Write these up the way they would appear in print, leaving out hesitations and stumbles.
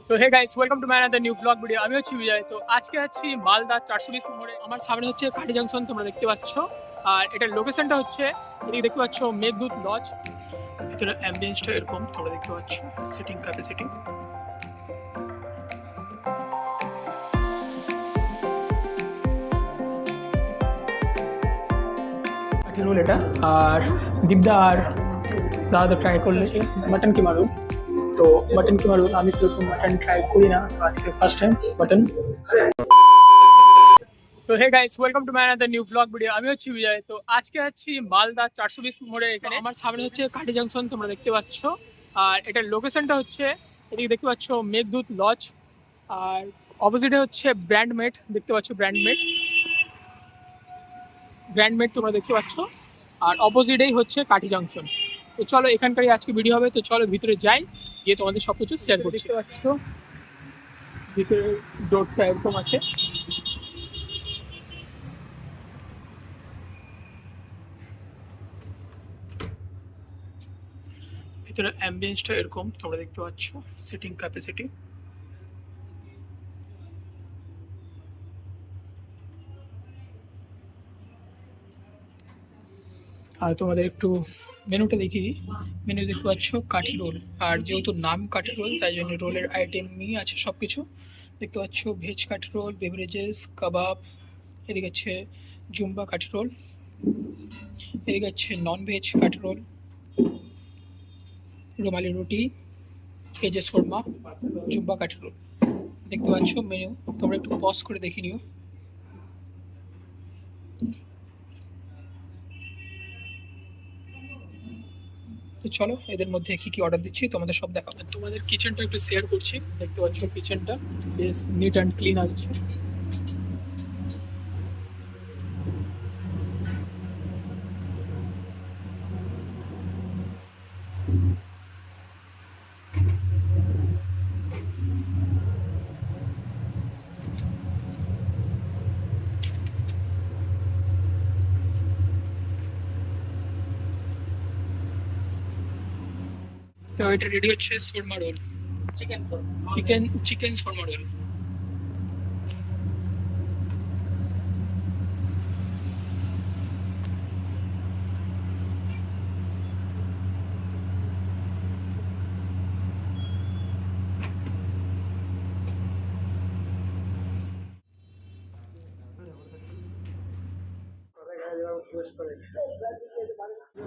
তো hey guys, welcome to my another new blog video. আমি হচ্ছি বিজয়। তো আজকে আছি মালদা 420 মোড়ে। আমার সামনে হচ্ছে কাঠি জাংশন, তোমরা দেখতে পাচ্ছ। আর এটার লোকেশনটা হচ্ছে, এদিকে দেখতে পাচ্ছ মেঘদূত লজ। ভিতরে অ্যাম্বিয়েন্সটা এরকম তোমরা দেখতে পাচ্ছ, সিটিং ক্যাপাসিটি। কাঠি রোল এটা। আর দীপদা আর দাদা ট্রাই করলে মাটন কিমা রোল। তো মাটন কিমা রোল আমি সেরকম মাটন ট্রাই করি না, তো আজকে ফার্স্ট টাইম মাটন। তো hey guys, welcome to my another new blog video. আমি হচ্ছি বিজয়। তো আজকে আছি মালদা 420 মোড়ে। এখানে আমার সামনে হচ্ছে কাঠি জাংশন, তোমরা দেখতে পাচ্ছ। আর এটার লোকেশনটা হচ্ছে, এদিকে দেখতে পাচ্ছ মেঘদূত লজ। আর অপোজিটে হচ্ছে ব্র্যান্ডমেড, দেখতে পাচ্ছ ব্র্যান্ডমেড। ব্র্যান্ডমেড তোমরা দেখতে পাচ্ছ। আর অপোজিটেই হচ্ছে কাঠি জাংশন। তো চলো, এখানকারই আজকে ভিডিও হবে। তো চলো ভিতরে যাই, গিয়ে তোমাদের সবকিছু শেয়ার করছি। দেখতে পাচ্ছ ভিতরে ডোরটা এরকম আছে। ভিতরে অ্যাম্বিয়েন্সটা এরকম তোমরা দেখতে পাচ্ছ, সিটিং ক্যাপাসিটি। আর তোমাদের একটু মেনুটা দেখিয়ে দিই। মেনু দেখতে পাচ্ছ কাঠি রোল। আর যেহেতু নাম কাঠি রোল, তাই জন্য রোলের আইটেমই আছে সব কিছু। দেখতে পাচ্ছ ভেজ কাঠি রোল, বেভারেজেস, কাবাব। এদিকে আছে জুম্বা কাঠি রোল। এদিকে আছে নন ভেজ কাঠি রোল, রুমালি রুটি, এই যে শর্মা, জুম্বা কাঠি রোল। দেখতে পাচ্ছ মেনু, তোমরা একটু পজ করে দেখে নিও। তো চলো, এদের মধ্যে কি কি অর্ডার দিচ্ছি তোমাদের সব দেখাবো। তোমাদের কিচেনটা একটু শেয়ার করছি। দেখতে পাচ্ছ কিচেনটা বেশ নিট অ্যান্ড ক্লিন আছে। তো এটা রেডি হচ্ছে shawarma roll, chicken chicken shawarma roll.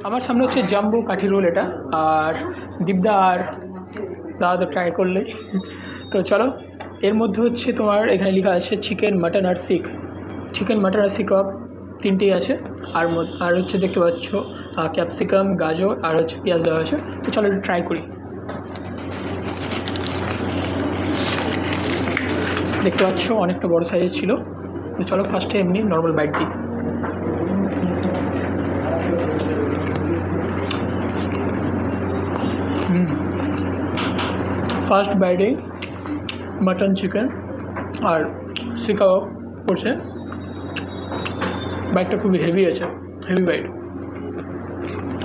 আমার সামনে হচ্ছে জাম্বো কাঠি রোল এটা। আর দীপদা আর দাদা ট্রাই করলে। তো চলো, এর মধ্যে হচ্ছে তোমার এখানে লেখা আছে চিকেন মাটন আর শিখ। চিকেন মাটন আর শিখ কাবাব তিনটেই আছে। আর হচ্ছে দেখতে পাচ্ছ ক্যাপসিকাম, গাজর আর হচ্ছে পেঁয়াজ দেওয়া আছে। তো চলো একটু ট্রাই করি। দেখতে পাচ্ছ অনেকটা বড় সাইজের ছিল। তো চলো ফার্স্টে এমনি নর্মাল বাইট দিই। ফার্স্ট বাইটেই মাটন, চিকেন আর শিখ কাবাব পড়ছে। বাইটটা খুবই হেভি আছে, হেভি বাইট,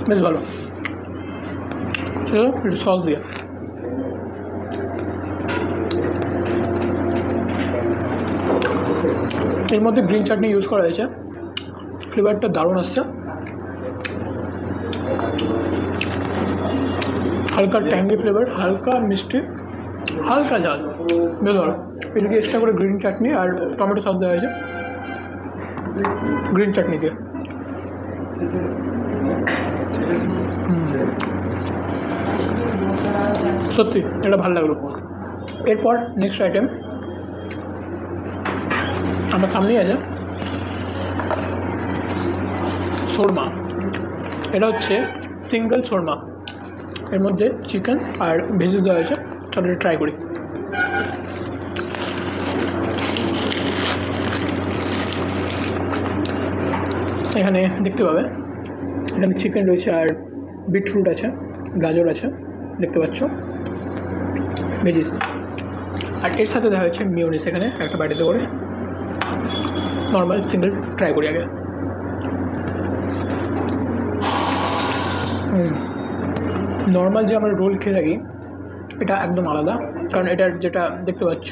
বেশ ভালো। চলো একটু সস দিয়ে। এর মধ্যে গ্রিন চাটনি ইউজ করা হয়েছে, ফ্লেভারটা দারুণ আসছে। হালকা ট্যাঙ্গি ফ্লেভার, হালকা মিষ্টি, হালকা ঝাল, বেশ ভালো। এদিকে এক্সট্রা করে গ্রিন চাটনি আর টমেটো সস দেওয়া হয়েছে, গ্রিন চাটনি দিয়ে। সত্যি এটা ভালো লাগলো। এরপর নেক্সট আইটেম আমার সামনেই আছে, শোরমা। এটা হচ্ছে সিঙ্গেল শোরমা, এর মধ্যে চিকেন আর ভেজিস দেওয়া হয়েছে। চলো এটা ট্রাই করি। এখানে দেখতে পাবে, এখানে চিকেন রয়েছে আর বিটরুট আছে, গাজর আছে, দেখতে পাচ্ছ ভেজিস। আর এর সাথে দেওয়া হয়েছে মিওনিস এখানে একটা বাটিতে করে। নর্মাল সিঙ্গেল ট্রাই করি আগে। নর্মাল যে আমরা রোল খেয়ে থাকি, এটা একদম আলাদা। কারণ এটার যেটা দেখতে পাচ্ছ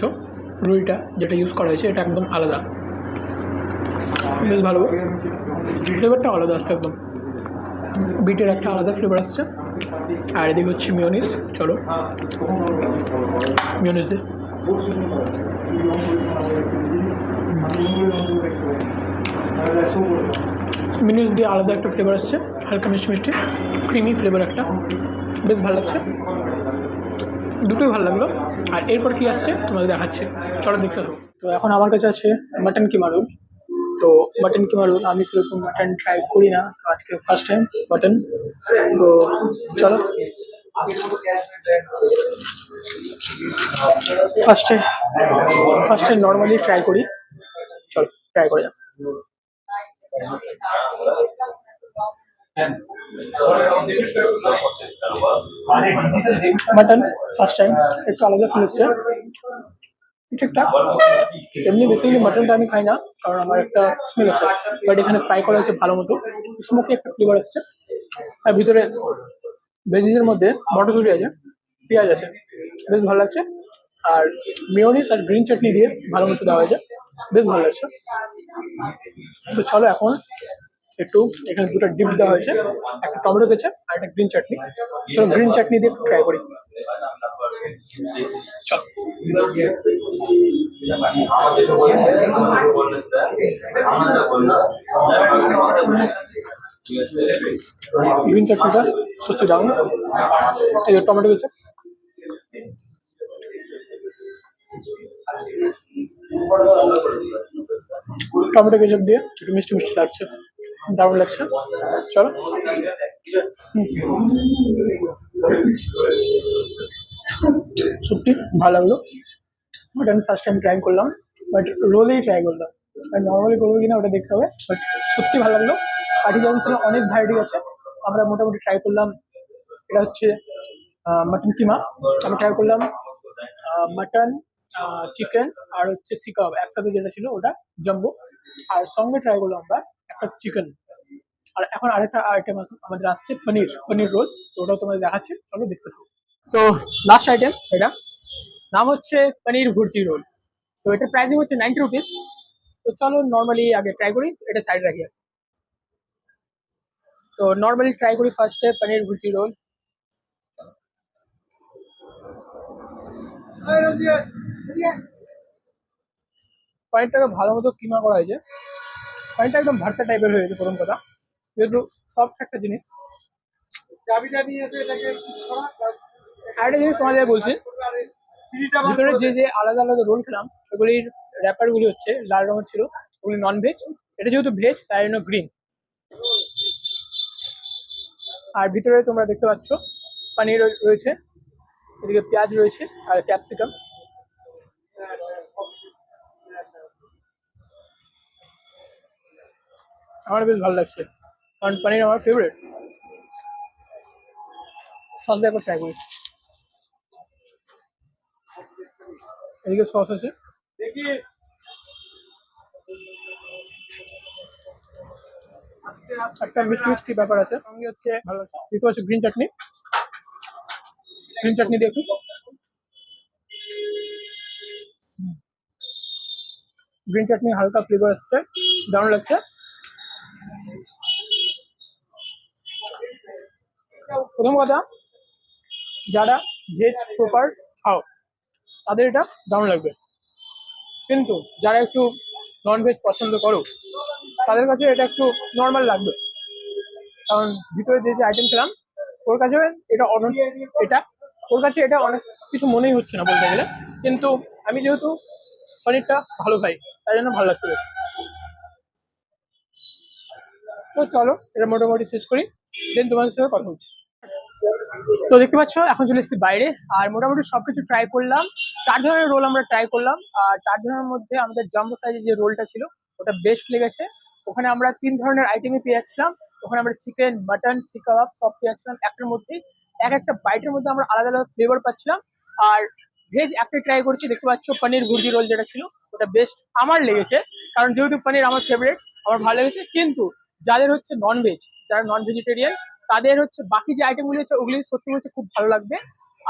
রুইটা যেটা ইউজ করা হয়েছে এটা একদম আলাদা, বেশ ভালো, ফ্লেভারটা আলাদা আসছে একদম, বিটের একটা আলাদা ফ্লেভার আসছে। আর এদিকে হচ্ছে মিওনিস, চলো মিওনিস দিয়ে মিওনিস দিয়ে আলাদা একটা ফ্লেভার আসছে, হালকা মিষ্টি মিষ্টি ক্রিমি ফ্লেভার একটা, বেশ ভালো লাগছে, দুটোই ভালো লাগলো। আর এরপর কি আসছে তোমাকে দেখাচ্ছে, চলো দেখতে থাকো। তো এখন আমার কাছে আছে মাটন কিমা রোল। তো মাটন কিমা রোল আমি সেরকম মাটন ট্রাই করি না, তো আজকে ফার্স্ট টাইম মাটন। তো চলো ফার্স্টে নর্মালি ট্রাই করি, চলো ট্রাই করে যাও। মাটন ফার্স্ট টাইম, একটু আলাদা ফিল হচ্ছে, ঠিকঠাক। এমনি বেসিক্যালি মাটনটা আমি খাই না, কারণ আমার একটা স্মেল আছে, বাট এখানে ফ্রাই করা হয়েছে ভালো মতো, স্মোকি একটা ফ্লেভার আসছে। আর ভিতরে ভেজিসের মধ্যে মটরশুঁটি আছে, পেঁয়াজ আছে, বেশ ভালো লাগছে। আর মেয়োনিজ আর গ্রিন চাটনি দিয়ে ভালো মতো দেওয়া হয়েছে, বেশ ভালো লাগছে। তো চলো এখন একটু এখানে দুটো ডিপ দেওয়া হয়েছে, একটা টমেটো কেচাপ আর একটা গ্রিন চাটনি, চলো গ্রিন চাটনি দিয়ে একটু ট্রাই করি, চলো। গ্রিন চাটনিটা সত্যি দারুণ, এই টমেটো কেচাপ, টমেটো কেচাপ দিয়ে একটু মিষ্টি মিষ্টি লাগছে, দারুণ লাগছে, চলো। সত্যি ভালো লাগলো, ওটা আমি ফার্স্ট টাইম ট্রাই করলাম, বাট রোলেই ট্রাই করলাম, আর নর্মালি করবো কিনা ওটা দেখতে হবে, বাট সত্যি ভালো লাগলো। কাঠি চাউমিনের অনেক ভ্যারাইটি আছে, আমরা মোটামুটি ট্রাই করলাম। এটা হচ্ছে মাটন কিমা, আমি ট্রাই করলাম মাটন, চিকেন আর হচ্ছে সি কাবাব একসাথে যেটা ছিল ওটা জাম্বো, আর সঙ্গে ট্রাই করলাম আমরা একটা চিকেন। আর এখন আরেকটা আইটেম আমাদের আসছে পনির রোল, তো ওটাও তোমাদের দেখাচ্ছে, চলো দেখতে থাকো। তো লাস্ট আইটেম এটা, নাম হচ্ছে পনির ভুর্জি রোল। তো এটা প্রাইসিং হচ্ছে 90 রুপিস। তো চলো নর্মালি আগে ট্রাই করি, এটা সাইড রাখি। তো নর্মালি ট্রাই করি ফার্স্টে পনির ভুর্জি রোল। পনিরটাকে ভালো মতো কিমা করা হয়েছে, পনিরটা একদম ভর্তা টাইপের হয়েছে প্রথম কথা, যেহেতু সফট একটা জিনিস। আরেকটা জিনিস তোমাদের বলছি, ভিতরে যে আলাদা আলাদা রোল খেলাম ওগুলির র্যাপারগুলি হচ্ছে লাল রঙের ছিল, ওগুলি নন ভেজ, এটা যেহেতু ভেজ তাই জন্য গ্রিন। আর ভিতরে তোমরা দেখতে পাচ্ছ পনির রয়েছে, এদিকে পেঁয়াজ রয়েছে আর ক্যাপসিকাম। আমার বেশ ভালো লাগছে, কারণ পনির আমার ফেভারিট। সস দিয়ে একবার ট্রাই করি, এদিকে সস আছে, একটা মিষ্টি মিষ্টি ব্যাপার আছে, সঙ্গে হচ্ছে ভালো দেখতে পাচ্ছি গ্রিন চাটনি, গ্রিন চাটনি দিয়ে একটু গ্রিন চাটনি হালকা ফ্লেভার আসছে, দারুণ লাগছে। প্রথম কথা, যারা ভেজ প্রপার খাও তাদের এটা দারুণ লাগবে, কিন্তু যারা একটু নন ভেজ পছন্দ করো তাদের কাছে এটা একটু নর্মাল লাগবে, কারণ ভিতরে যে আইটেম ছিলাম ওর কাছে এটা এটা ওর কাছে এটা অনেক কিছু মনেই হচ্ছে না বলতে গেলে, কিন্তু আমি যেহেতু পনিরটা ভালো খাই তাই জন্য ভালো লাগছে বেশ। তো চলো এটা মোটামুটি শেষ করি, দেন তোমাদের সাথে কথা হচ্ছে। তো দেখতে পাচ্ছ এখন চলে এসেছি বাইরে, আর মোটামুটি সবকিছু ট্রাই করলাম, 4 ধরনের রোল আমরা ট্রাই করলাম। আর 4 ধরনের মধ্যে আমাদের জাম্বো সাইজের যে রোলটা ছিল ওটা বেস্ট লেগেছে। ওখানে আমরা 3 ধরনের আইটেমই পেয়ে যাচ্ছিলাম, ওখানে আমরা চিকেন, মাটন, সি কাবাব সব পেয়ে যাচ্ছিলাম একটার মধ্যেই, একটা বাইটের মধ্যে আমরা আলাদা আলাদা ফ্লেভার পাচ্ছিলাম। আর ভেজ একটা ট্রাই করেছি, দেখতে পাচ্ছ পনির ভুর্জি রোল যেটা ছিল ওটা বেস্ট আমার লেগেছে, কারণ যেহেতু পনির আমার ফেভারিট, আমার ভালো লেগেছে। কিন্তু যাদের হচ্ছে নন ভেজ, যারা নন ভেজিটেরিয়ান, তাদের হচ্ছে বাকি যে আইটেমগুলি হচ্ছে ওগুলি সত্যি হচ্ছে খুব ভালো লাগবে।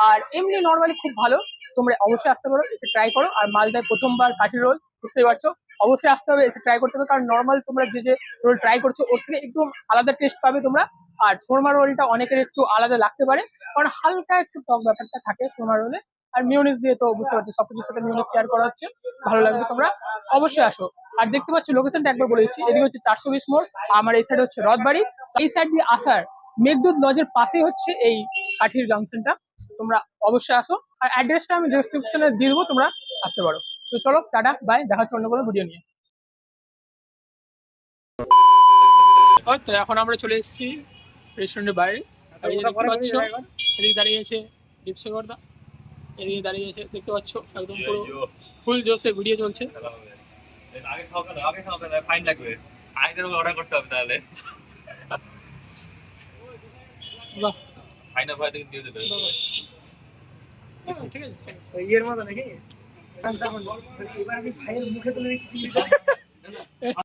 আর এমনি নর্মালি খুব ভালো, তোমরা অবশ্যই আসতে পারো, এসে ট্রাই করো। আর মালদায় প্রথমবার কাঠি রোল, বুঝতেই পারছো, অবশ্যই আসতে হবে, এসে ট্রাই করতে হবে। কারণ নর্মাল তোমরা যে যে রোল ট্রাই করছো ওর থেকে একদম আলাদা টেস্ট পাবে তোমরা। আর শর্মা রোলটা অনেকের একটু আলাদা লাগতে পারে, কারণ হালকা একটু টক ব্যাপারটা থাকে শর্মা রোলে। আর মিউনিস দিয়ে তো বুঝতে পারছো, সবকিছুর সাথে মিউনিস শেয়ার করা হচ্ছে, ভালো লাগবে, তোমরা অবশ্যই আসো। আর দেখতে পাচ্ছ লোকেশনটা একবার বলেছি, এদিকে হচ্ছে 420 মোড়, আমার এই সাইড হচ্ছে রথবাড়ি। এই সাইড দিয়ে আসার মেঘদূত লজের পাশেই হচ্ছে এই কাঠির জাংশনটা, তোমরা অবশ্যই আসো। আর অ্যাড্রেসটা আমি ডেসক্রিপশনে দিয়ে দেবো, তোমরা আসতে পারো। তো চলো, টাটা, বাই, দেখা হচ্ছে অন্য কোনো ভিডিও নিয়ে। তো এখন আমরা চলে এসেছি রেস্টুরেন্টের বাইরে। আর এই যে দেখতে পাচ্ছ, এদিকে দাঁড়িয়ে আছে দীপসাগরদা, এদিকে দাঁড়িয়ে আছে, দেখতে পাচ্ছ একদম পুরো ফুল জোশে ভিডিও চলছে। আগে খাওয়া কেন, আগে খাওয়া কেন, ফাইন লাগবে। আগের অর্ডার করতে হবে তাহলে। বাহ, ফাইনাল ভয় থেকে দিয়ে দেবে। ঠিক আছে। ইয়ের মতো নাকি এবার আমি ভাইয়ের মুখে তুলে দিচ্ছি চিংড়িটা।